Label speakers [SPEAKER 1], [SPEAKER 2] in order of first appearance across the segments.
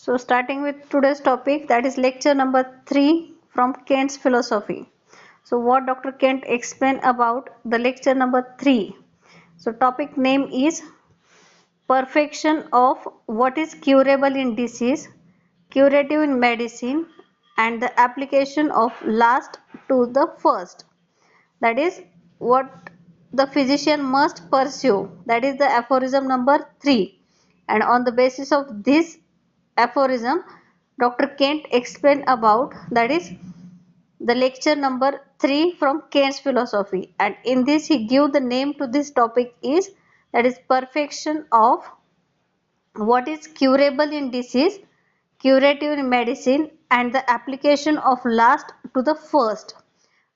[SPEAKER 1] So starting with today's topic, that is lecture number 3 from Kant's philosophy. So what Dr. Kant explained about the lecture number 3. So topic name is perfection of what is curable in disease, curative in medicine, and the application of last to the first. That is what the physician must pursue. That is the aphorism number 3. And on the basis of this aphorism, Dr. Kent explained about, that is the lecture number 3 from Kant's philosophy, and in this he gave the name to this topic is, that is perfection of what is curable in disease, curative in medicine, and the application of last to the first.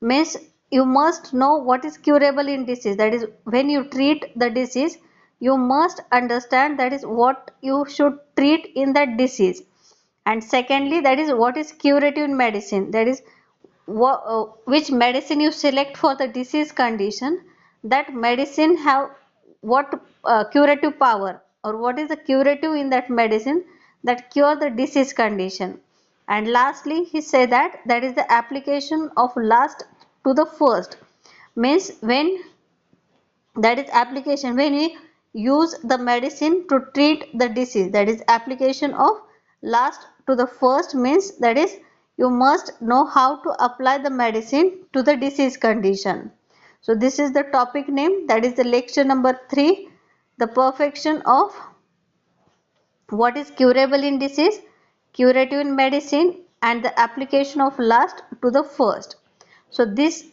[SPEAKER 1] Means you must know what is curable in disease, that is when you treat the disease you must understand that is what you should treat in that disease. And secondly, that is what is curative in medicine, that is which medicine you select for the disease condition, that medicine have what curative power, or what is the curative in that medicine that cure the disease condition. And lastly he said that that is the application of last to the first. Means when, that is application when we use the medicine to treat the disease, that is application of last to the first, means that is you must know how to apply the medicine to the disease condition. So this is the topic name, that is the lecture number 3, the perfection of what is curable in disease, curative in medicine, and the application of last to the first. So this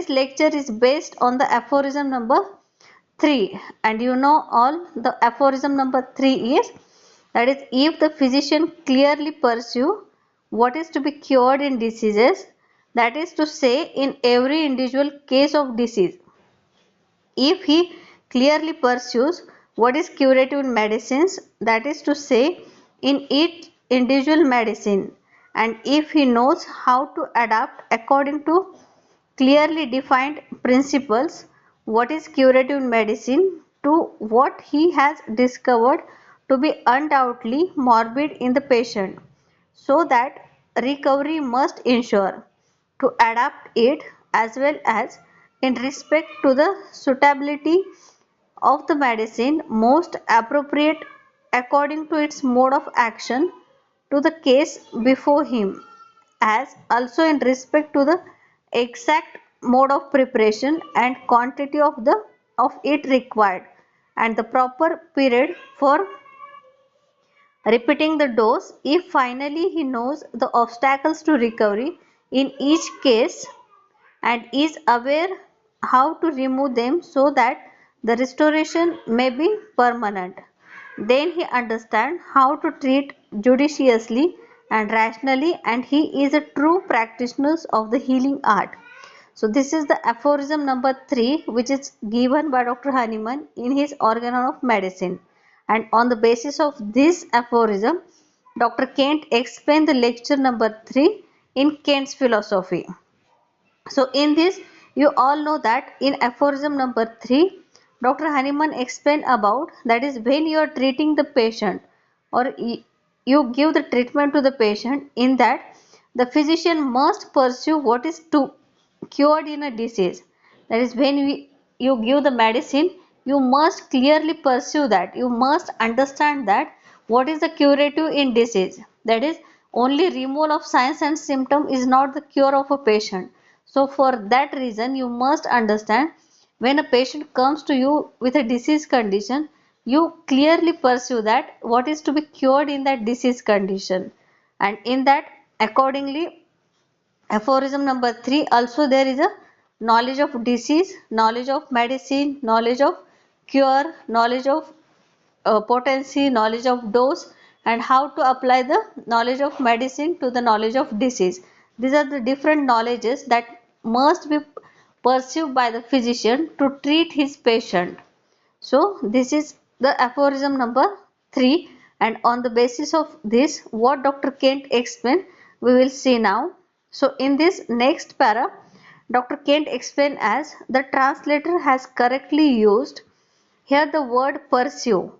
[SPEAKER 1] lecture is based on the aphorism number 3, and you know all the aphorism number 3 is, that is if the physician clearly pursue what is to be cured in diseases, that is to say in every individual case of disease, if he clearly pursues what is curative in medicines, that is to say in each individual medicine, and if he knows how to adapt according to clearly defined principles what is curative in medicine to what he has discovered to be undoubtedly morbid in the patient, so that recovery must ensure, to adapt it as well as in respect to the suitability of the medicine most appropriate according to its mode of action to the case before him, as also in respect to the exact mode of preparation and quantity of it required, and the proper period for repeating the dose, if finally he knows the obstacles to recovery in each case and is aware how to remove them so that the restoration may be permanent, then he understands how to treat judiciously and rationally, and he is a true practitioner of the healing art. So this is the aphorism number 3, which is given by Dr. Hahnemann in his Organon of Medicine. And on the basis of this aphorism, Dr. Kent explained the lecture number 3 in Kant's philosophy. So in this you all know that in aphorism number 3, Dr. Hahnemann explained about, that is when you are treating the patient, or you give the treatment to the patient, in that the physician must pursue what is to cured in a disease, that is when you give the medicine you must clearly pursue that, you must understand that what is the curative in disease, that is only removal of signs and symptom is not the cure of a patient. So for that reason you must understand, when a patient comes to you with a disease condition, you clearly pursue that what is to be cured in that disease condition, and in that accordingly aphorism number 3 also there is a knowledge of disease, knowledge of medicine, knowledge of cure, knowledge of potency, knowledge of dose, and how to apply the knowledge of medicine to the knowledge of disease. These are the different knowledges that must be pursued by the physician to treat his patient. So this is the aphorism number 3, and on the basis of this what Dr. Kent explained we will see now. So in this next para, Dr. Kent explained as the translator has correctly used here the word pursue.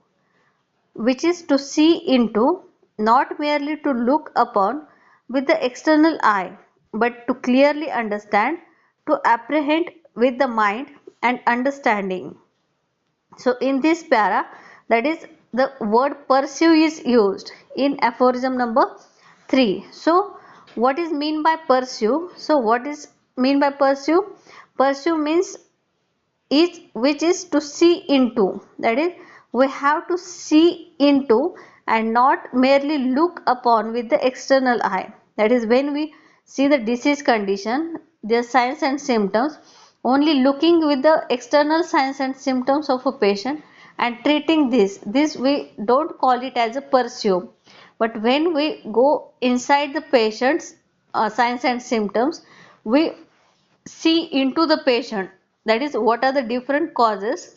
[SPEAKER 1] which is to see into, not merely to look upon with the external eye, but to clearly understand, to apprehend with the mind and understanding. So in this para, that is the word pursue is used in aphorism number 3. So what is mean by pursue? So what is mean by pursue? Pursue means is which is to see into, that is we have to see into and not merely look upon with the external eye. That is when we see the disease condition, their signs and symptoms, only looking with the external signs and symptoms of a patient and treating this we don't call it as a pursue. But when we go inside the patient's signs and symptoms, we see into the patient, that is what are the different causes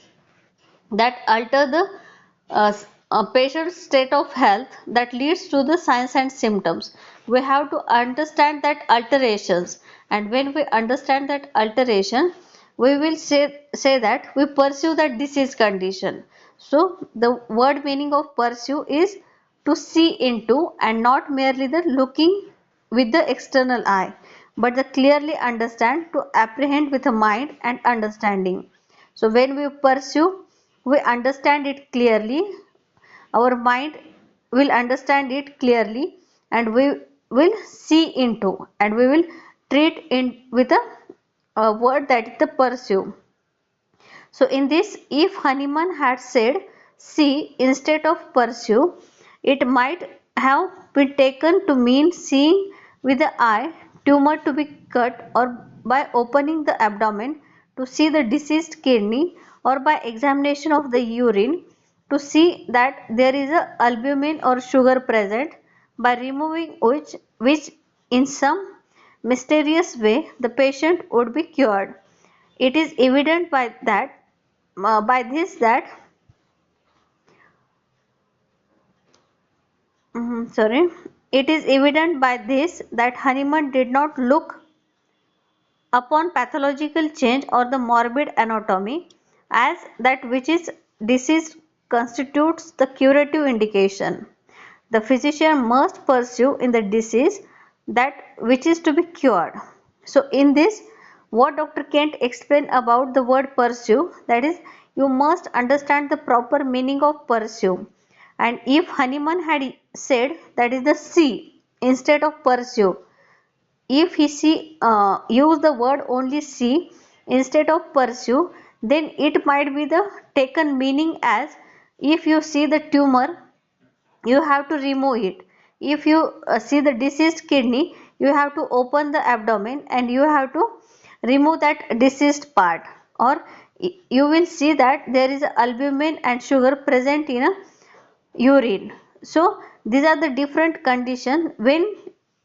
[SPEAKER 1] that alter the patient's state of health that leads to the signs and symptoms. We have to understand that alterations, and when we understand that alteration, we will say that we pursue that disease condition. So the word meaning of pursue is to see into and not merely the looking with the external eye, but the clearly understand, to apprehend with a mind and understanding. So when we pursue, we understand it clearly, our mind will understand it clearly, and we will see into, and we will treat in with a word, that is the pursue. So in this, if Hanuman had said see instead of pursue, it might have been taken to mean seeing with the eye, tumor to be cut, or by opening the abdomen to see the diseased kidney, or by examination of the urine to see that there is a albumin or sugar present, by removing which in some mysterious way the patient would be cured. It is evident by this that sorry, it is evident by this that Hanuman did not look upon pathological change or the morbid anatomy as that which is disease constitutes the curative indication. The physician must pursue in the disease that which is to be cured. So in this, what Dr. Kent explained about the word pursue, that is you must understand the proper meaning of pursue. And if Hanuman had said that is the see instead of pursue, if he use the word only see instead of pursue, then it might be the taken meaning as if you see the tumor, you have to remove it. If you see the diseased kidney, you have to open the abdomen and you have to remove that diseased part. Or you will see that there is albumin and sugar present in a urine. So these are the different condition when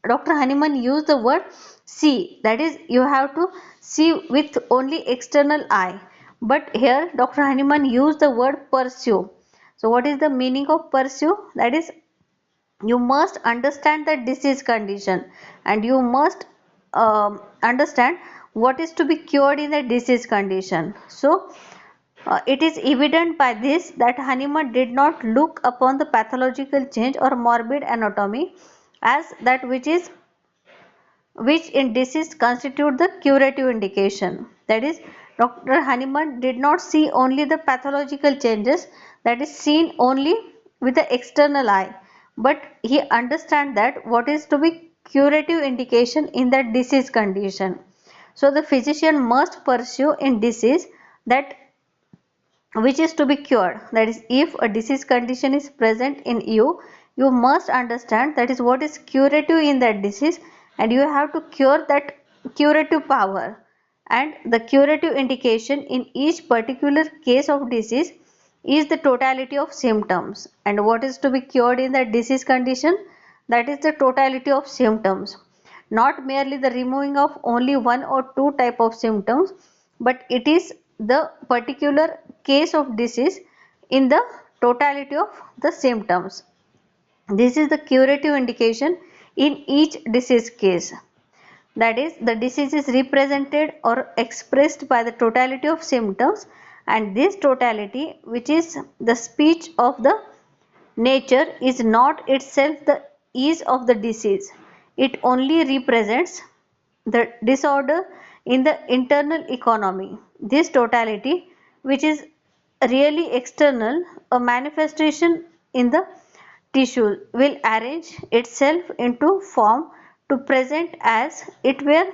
[SPEAKER 1] Dr. Hanuman used the word see, that is you have to see with only external eye. But here Dr. Hanuman used the word pursue. So what is the meaning of pursue? That is you must understand the disease condition, and you must understand what is to be cured in the disease condition. So it is evident by this that Hanuman did not look upon the pathological change or morbid anatomy as that which in disease constitute the curative indication. That is, Dr. Hanuman did not see only the pathological changes that is seen only with the external eye, but he understand that what is to be curative indication in that disease condition. So the physician must pursue in disease that which is to be cured. That is, if a disease condition is present in you, you must understand that is what is curative in that disease, and you have to cure that curative power. And the curative indication in each particular case of disease is the totality of symptoms. And what is to be cured in that disease condition? That is the totality of symptoms, not merely the removing of only one or two type of symptoms, but it is the particular case of disease in the totality of the symptoms. This is the curative indication in each disease case. That is, the disease is represented or expressed by the totality of symptoms, and this totality, which is the speech of the Nature is not itself the ease of the disease. It only represents the disorder in the internal economy. This totality, which is really external, a manifestation in the tissue, will arrange itself into form to present as it were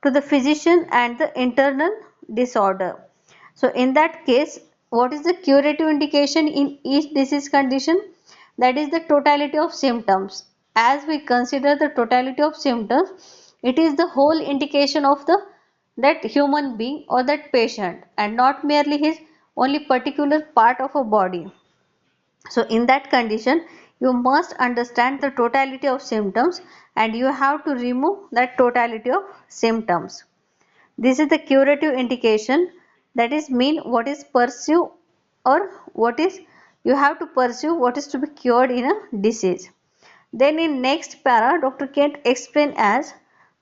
[SPEAKER 1] to the physician and the internal disorder. So in that case, what is the curative indication in each disease condition? That is the totality of symptoms. As we consider the totality of symptoms, it is the whole indication of the that human being or that patient and not merely his only particular part of a body. So in that condition, you must understand the totality of symptoms and you have to remove that totality of symptoms. This is the curative indication, that is mean what is pursue or what is you have to pursue what is to be cured in a disease. Then in next para, Dr. Kent explain as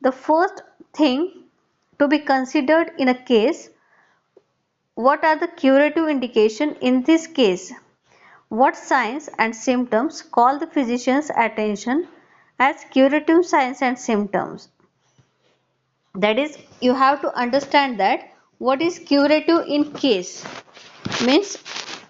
[SPEAKER 1] the first thing to be considered in a case, what are the curative indication in this case? What signs and symptoms call the physician's attention as curative signs and symptoms? That is, you have to understand that what is curative in case means,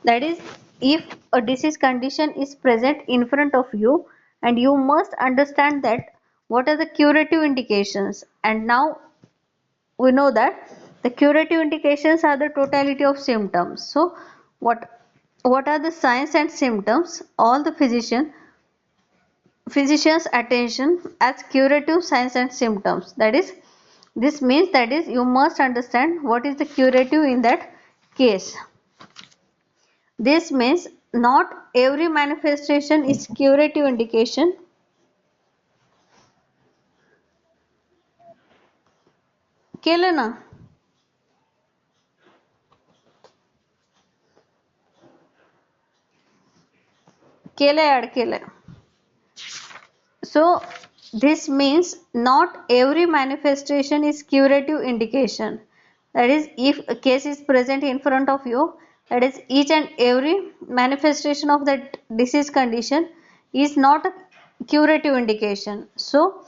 [SPEAKER 1] that is, if a disease condition is present in front of you and you must understand that what are the curative indications, and now we know that the curative indications are the totality of symptoms. So what are the signs and symptoms all the physician's attention as curative signs and symptoms? That is, this means that is you must understand what is the curative in that case. This means not every manifestation is curative indication. केलं ना केलंय add केलंय. So this means not every manifestation is curative indication. That is, if a case is present in front of you, that is each and every manifestation of that disease condition is not a curative indication. So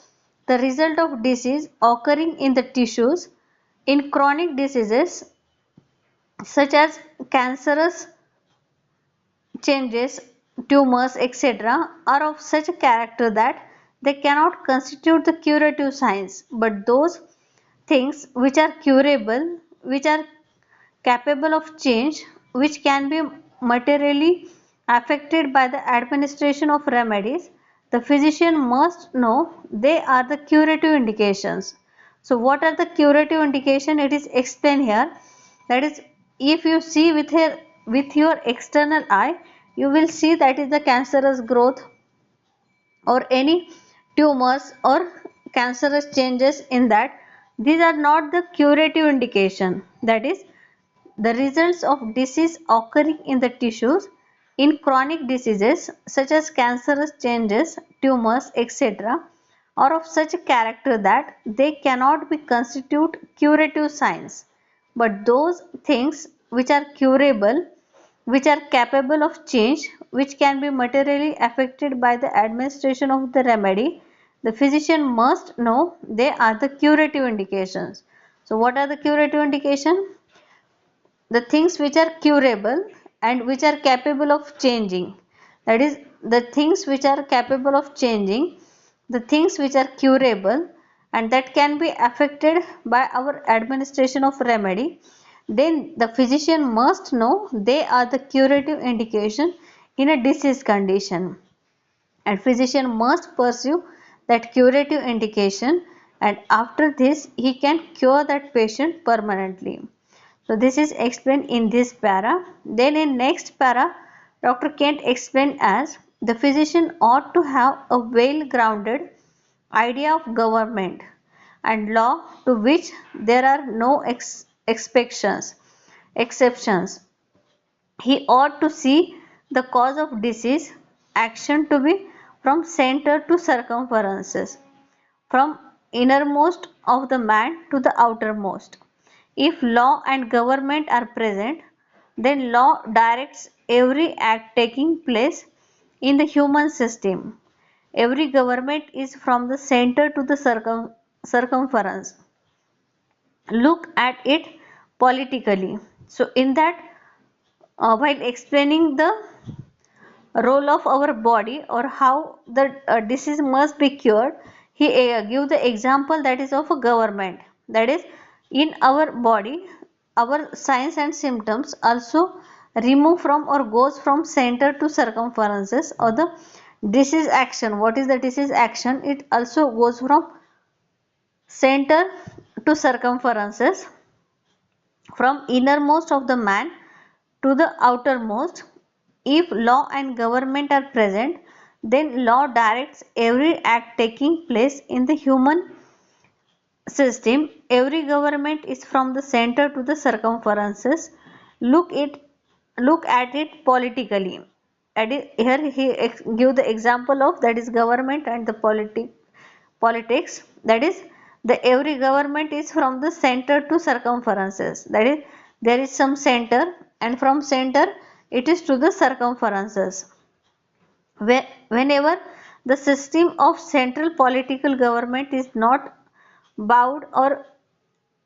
[SPEAKER 1] the result of disease occurring in the tissues in chronic diseases such as cancerous changes, tumors, etc., are of such a character that they cannot constitute the curative signs, but those things which are curable, which are capable of change, which can be materially affected by the administration of remedies, the physician must know they are the curative indications. So what are the curative indication? It is explained here. That is, if you see with your external eye, you will see that is the cancerous growth or any tumors or cancerous changes in that. These are not the curative indication. That is, the results of disease occurring in the tissues in chronic diseases such as cancerous changes, tumors, etc., are of such a character that they cannot be constitute curative signs, but those things which are curable, which are capable of change, which can be materially affected by the administration of the remedy, the physician must know they are the curative indications. So what are the curative indications? The things which are curable and which are capable of changing, that is, the things which are capable of changing, the things which are curable and that can be affected by our administration of remedy, then the physician must know they are the curative indication in a disease condition, and physician must pursue that curative indication, and after this he can cure that patient permanently. So this is explained in this para. Then in next para, Dr. Kent explained as the physician ought to have a well-grounded idea of government and law to which there are no exceptions. He ought to see the cause of disease action to be from center to circumferences, from innermost of the man to the outermost. If law and government are present, then law directs every act taking place in the human system. Every government is from the center to the circumference. Look at it politically. So in that, while explaining the role of our body or how the disease must be cured, he give the example that is of a government, that is in our body our signs and symptoms also remove from or goes from center to circumferences, or the disease action, what is the disease action, it also goes from center to circumferences, from innermost of the man to the outermost. If law and government are present, then law directs every act taking place in the human system. Every government is from the center to the circumferences. Look it look at it politically. Here he give the example of, that is government and the politics, that is the every government is from the center to circumferences, that is there is some center, and from center it is to the circumferences. Whenever the system of central political government is not bowed, or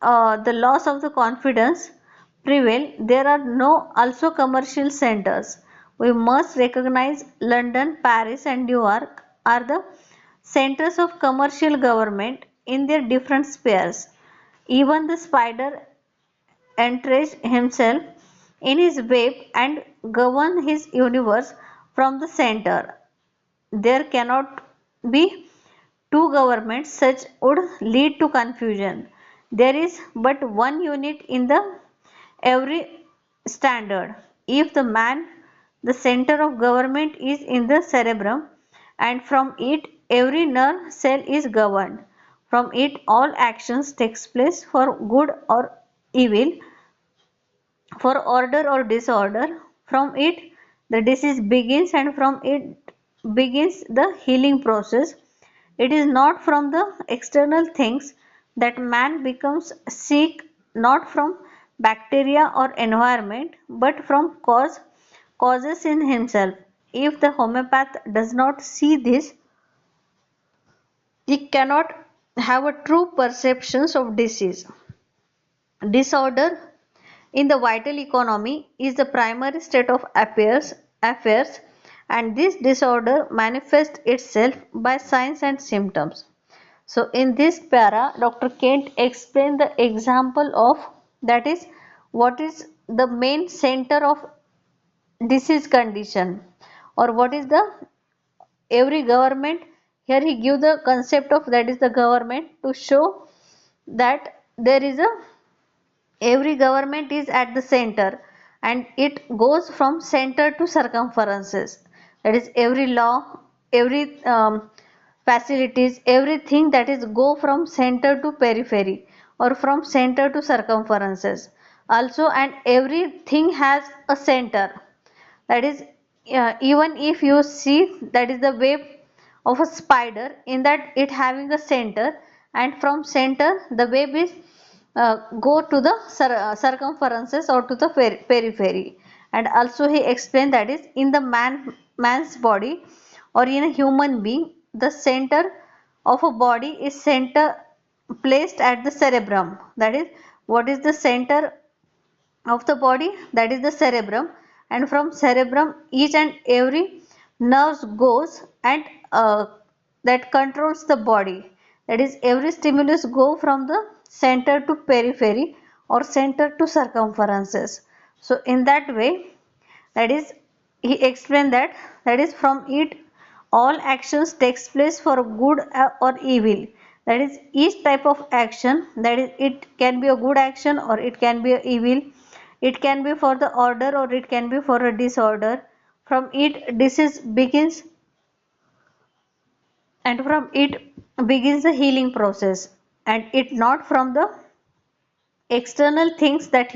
[SPEAKER 1] the loss of the confidence prevail, there are no also commercial centers. We must recognize London, Paris and New York are the centers of commercial government in their different spheres. Even the spider entrenches himself in his web and governs his universe from the center. There cannot be two governments, such would lead to confusion. There is but one unit in the every standard. If the man, the center of government is in the cerebrum, and from it every nerve cell is governed. From it all actions takes place for good or evil, for order or disorder. From it the disease begins, and from it begins the healing process. It is not from the external things that man becomes sick, not from bacteria or environment, but from causes in himself. If the homeopath does not see this, he cannot have a true perceptions of disease. Disorder in the vital economy is the primary state of affairs, and this disorder manifests itself by signs and symptoms. So in this para, Dr. Kent explained the example of, that is what is the main center of disease condition, or what is the every government. Here he give the concept of, that is the government, to show that there is a every government is at the center, and it goes from center to circumferences, that is every law, every facilities, everything that is go from center to periphery, or from center to circumferences also, and everything has a center, that is even if you see, that is the web of a spider, in that it having a center, and from center the web is go to the circumferences or to the periphery. And also he explained, that is in the man's body or in a human being, the center of a body is center placed at the cerebrum, that is what is the center of the body, that is the cerebrum, and from cerebrum each and every nerves goes, and that controls the body, that is every stimulus go from the center to periphery or center to circumferences. So in that way, that is he explained that, that is from it all actions takes place for good or evil, that is each type of action, that is it can be a good action or it can be a evil, it can be for the order or it can be for a disorder. From it disease begins, and from it begins the healing process, and it not from the external things that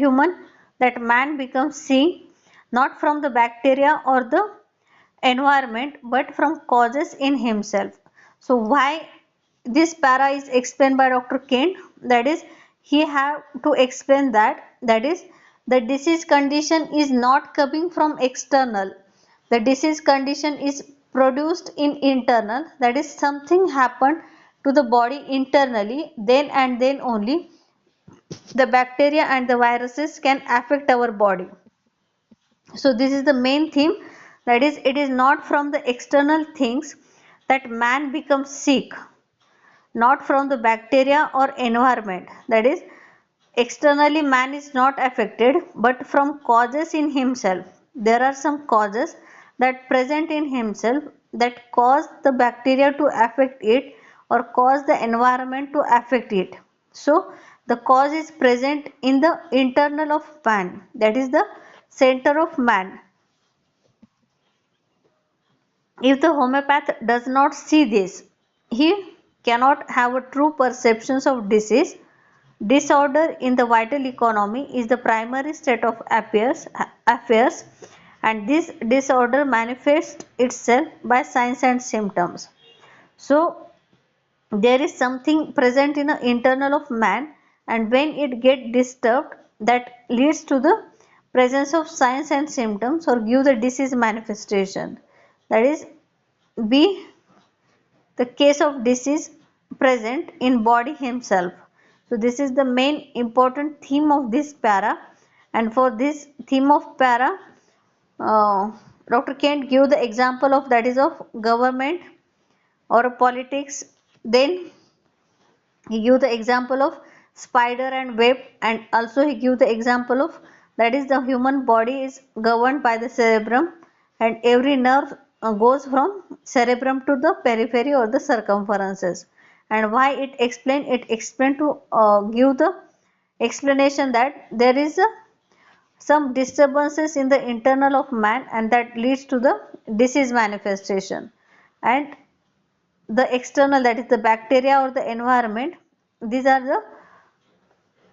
[SPEAKER 1] man becomes seeing, not from the bacteria or the environment, but from causes in himself. So why this para is explained by Dr. Kent, that is he have to explain that, that is the disease condition is not coming from external, the disease condition is produced in internal, that is something happened to the body internally, then and then only the bacteria and the viruses can affect our body. So this is the main theme, that is it is not from the external things that man becomes sick, not from the bacteria or environment, that is externally man is not affected, but from causes in himself. There are some causes that present in himself that cause the bacteria to affect it or cause the environment to affect it. So the cause is present in the internal of man, that is the center of man. If the homeopath does not see this, he cannot have a true perceptions of disease. Disorder in the vital economy is the primary state of affairs, and this disorder manifests itself by signs and symptoms. So there is something present in the internal of man, and when it get disturbed, that leads to the presence of signs and symptoms or give the disease manifestation. That is be the case of disease present in body himself. So this is the main important theme of this para, and for this theme of para, Dr. Kent give the example of, that is of government or politics. Then he give the example of spider and web, and also he give the example of, that is the human body is governed by the cerebrum, and every nerve goes from cerebrum to the periphery or the circumferences. And why it explain to give the explanation that there is some disturbances in the internal of man, and that leads to the disease manifestation. And the external, that is the bacteria or the environment, these are the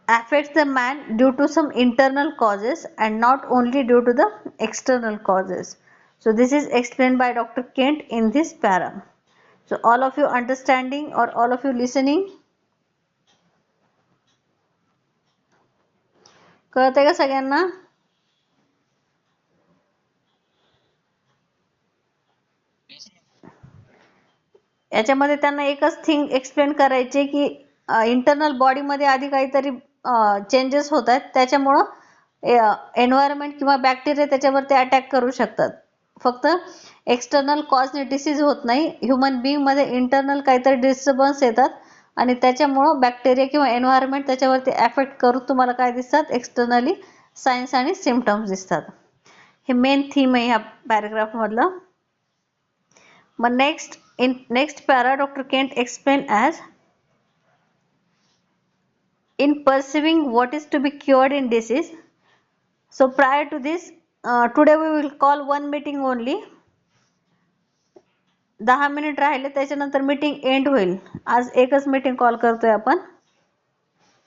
[SPEAKER 1] affects the man due to some internal causes and not only due to the external causes. So this is explained by Dr. Kent in this para. So all of you understanding or all of you listening, कळतंय का सगळ्यांना? याच्यामध्ये त्यांना एकच thing explain करायचे की internal बॉडीमध्ये आधी काहीतरी चेंजेस होत आहेत, त्याच्यामुळं एन्व्हायरमेंट किंवा बॅक्टेरिया त्याच्यावरती अटॅक करू शकतात. फक्त एक्सटर्नल कॉजने डिसीज होत नाही, ह्युमन बिईंगमध्ये इंटरनल काहीतरी डिस्टर्बन्स येतात आणि त्याच्यामुळं बॅक्टेरिया किंवा एन्व्हायरमेंट त्याच्यावरती अफेक्ट करून तुम्हाला काय दिसतात, एक्सटर्नली सायन्स आणि सिम्पटम्स दिसतात. हे मेन थीम आहे ह्या पॅराग्राफ मधलं. मग next para Dr. Kent explain as, in perceiving what is to be cured in disease. So prior to this, today we will call one meeting only. 10 minute राहिले, त्याच्यानंतर meeting and होईल. आज एकच meeting call करतोय आपण.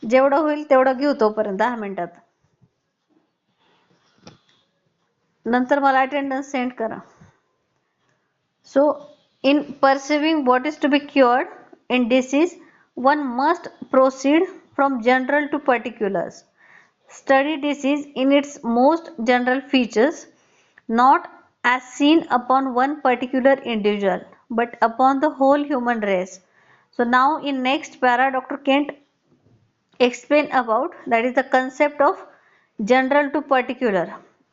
[SPEAKER 1] जेवढं होईल तेवढं घेऊ तोपर्यंत 10 मिनिटात. नंतर मला अटेंडन्स सेंड करा. So in perceiving what is to be cured in disease, one must proceed from general to particulars. Study disease in its most general features, not as seen upon one particular individual, but upon the whole human race. So now in next para, Dr. Kent explain about, that is the concept of general to particular,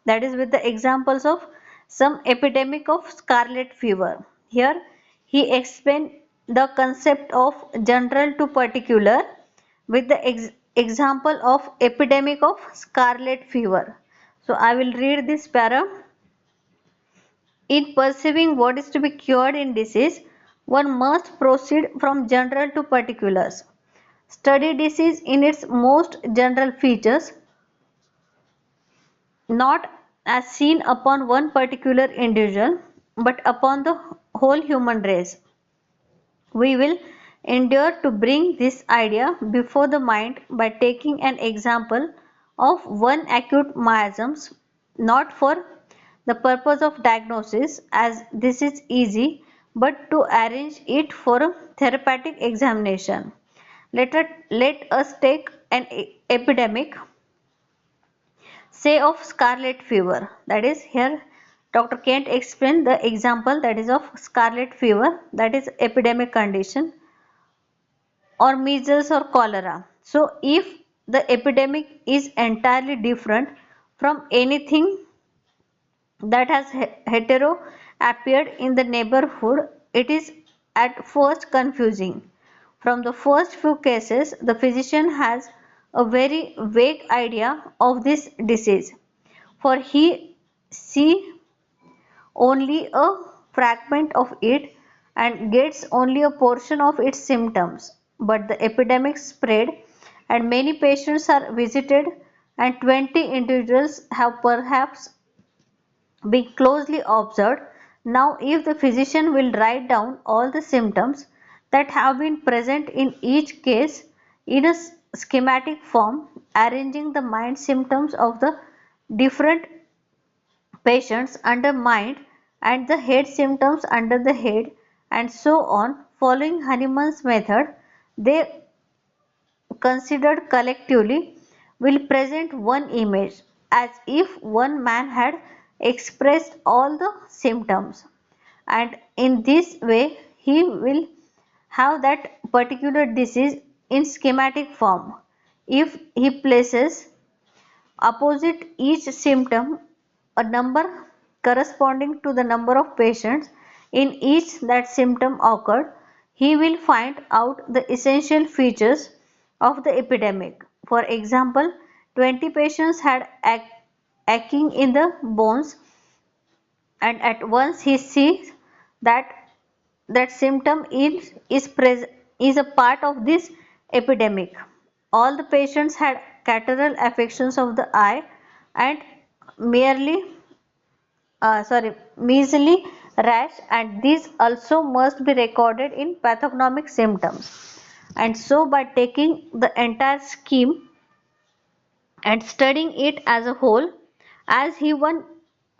[SPEAKER 1] that is with the examples of some epidemic of scarlet fever. Here he explained the concept of general to particular with the example of epidemic of scarlet fever. So I will read this para. In perceiving what is to be cured in disease, one must proceed from general to particulars. Study disease in its most general features, not as seen upon one particular individual, but upon the whole human race. We will endeavor to bring this idea before the mind by taking an example of one acute miasm, not for the purpose of diagnosis, as this is easy, but to arrange it for a therapeutic examination. Let us take an epidemic, say of scarlet fever. That is, here Dr. Kent explained the example that is of scarlet fever, that is epidemic condition, or measles or cholera. So if the epidemic is entirely different from anything that has hetero appeared in the neighborhood, it is at first confusing. From the first few cases, the physician has a very vague idea of this disease, for he see only a fragment of it and gets only a portion of its symptoms. But the epidemic spread and many patients are visited and 20 individuals have perhaps been closely observed. Now if the physician will write down all the symptoms that have been present in each case in a schematic form, arranging the mind symptoms of the different patients under mind and the head symptoms under the head, and so on, following Hahnemann's method, they considered collectively will present one image as if one man had expressed all the symptoms, and in this way he will have that particular disease in schematic form. If he places opposite each symptom a number corresponding to the number of patients in each that symptom occurred, he will find out the essential features of the epidemic. For example, 20 patients had aching in the bones, and at once he sees that that symptom is a part of this epidemic. All the patients had catarrhal affections of the eye and merely measly rash, and these also must be recorded in pathognomic symptoms. And so by taking the entire scheme and studying it as a whole, as he one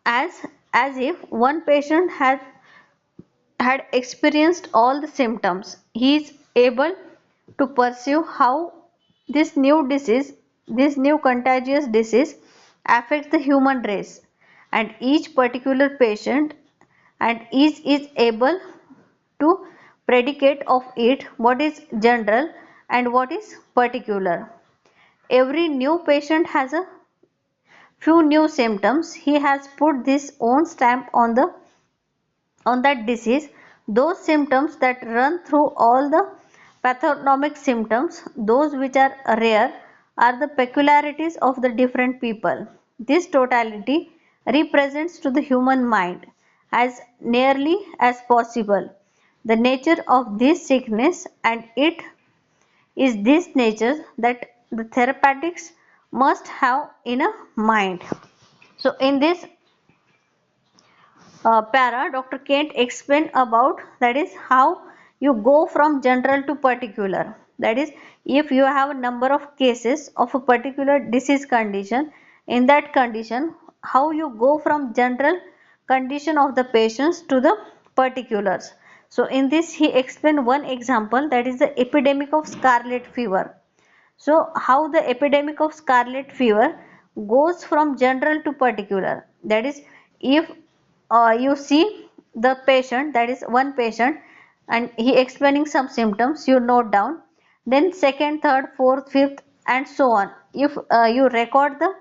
[SPEAKER 1] as if one patient had experienced all the symptoms, he is able to perceive how this new disease, this new contagious disease affects the human race and each particular patient, and is able to predicate of it what is general and what is particular. Every new patient has a few new symptoms. He has put his own stamp on that disease. Those symptoms that run through all the pathognomic symptoms, those which are rare, are the peculiarities of the different people. This totality represents to the human mind as nearly as possible the nature of this sickness, and it is this nature that the therapeutics must have in a mind. So in this para, Dr. Kent explained about that is how you go from general to particular. That is, if you have a number of cases of a particular disease condition, in that condition, how you go from general condition of the patients to the particulars. So in this he explained one example, that is the epidemic of scarlet fever. So how the epidemic of scarlet fever goes from general to particular. That is, if you see the patient, that is one patient, and he explaining some symptoms, you note down. Then second, third, fourth, fifth, and so on. If you record the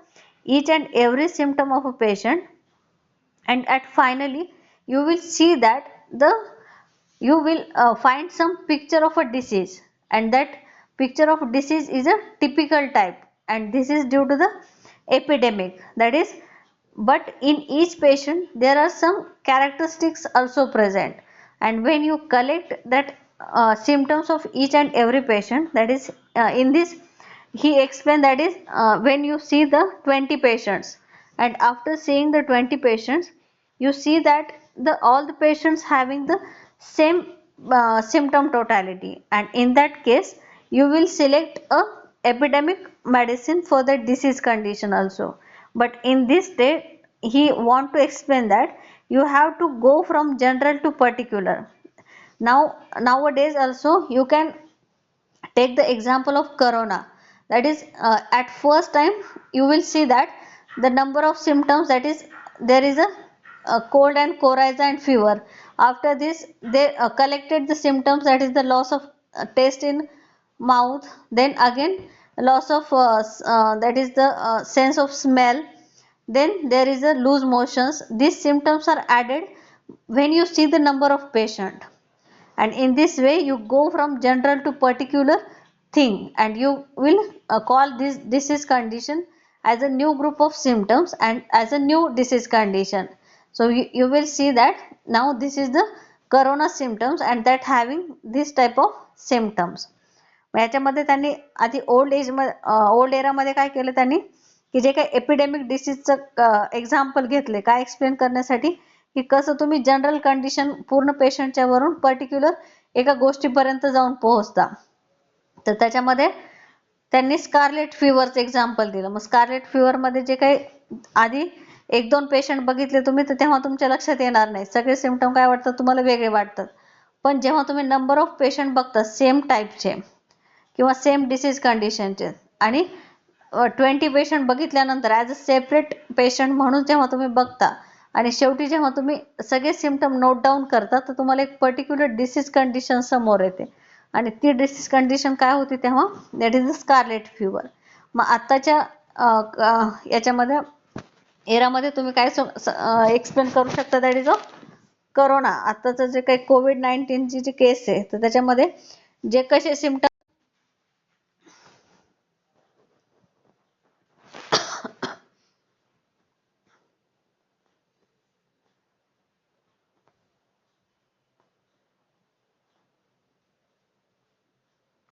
[SPEAKER 1] each and every symptom of a patient, and at finally you will see that the you will find some picture of a disease, and that picture of disease is a typical type, and this is due to the epidemic. That is, but in each patient there are some characteristics also present, and when you collect that symptoms of each and every patient, that is in this he explained, that is when you see the 20 patients, and after seeing the 20 patients you see that the all the patients having the same symptom totality, and in that case you will select a epidemic medicine for the disease condition also. But in this state he want to explain that you have to go from general to particular. Now nowadays also you can take the example of corona. That is at first time you will see that the number of symptoms, that is there is a cold and coryza and fever. After this, they collected the symptoms, that is the loss of taste in mouth, then again loss of that is the sense of smell, then there is a loose motions. These symptoms are added when you see the number of patient, and in this way you go from general to particular thing, and you will call this disease condition as a new group of symptoms and as a new disease condition. So you will see that now this is the corona symptoms and that having this type of symptoms. याच्यामध्ये त्यांनी आधी old एरामध्ये काय केलं त्यांनी की जे काही epidemic डिसीजचं example घेतले काय एक्सप्लेन करण्यासाठी की कसं तुम्ही जनरल कंडिशन पूर्ण पेशंटच्या वरून पर्टिक्युलर एका गोष्टीपर्यंत जाऊन पोहोचता. तर त्याच्यामध्ये त्यांनी स्कारलेट फिवरचं एक्झाम्पल दिलं. मग स्कारलेट फिवरमध्ये जे काही आधी एक दोन पेशंट बघितले तुम्ही तर तेव्हा तुमच्या लक्षात येणार नाही, सगळे सिम्पटम काय वाटतात तुम्हाला वेगळे वाटतात. पण जेव्हा तुम्ही नंबर ऑफ पेशंट बघता सेम टाईपचे किंवा सेम डिसीज कंडिशनचे आणि 20 पेशंट बघितल्यानंतर ॲज अ सेपरेट पेशंट म्हणून जेव्हा तुम्ही बघता आणि शेवटी जेव्हा तुम्ही सगळे सिम्पटम नोट डाऊन करता तर तुम्हाला एक पर्टिक्युलर डिसीज कंडिशन समोर येते आणि ती डिसीज कंडिशन काय होती तेव्हा that is the scarlet fever. मग आत्ताच्या याच्यामध्ये एरामध्ये तुम्ही काय एक्सप्लेन करू शकता दॅट इज ऑफ करोना. आत्ताचं जे काही कोविड-19 ची जी केस आहे तर त्याच्यामध्ये जे कसे सिम्पटम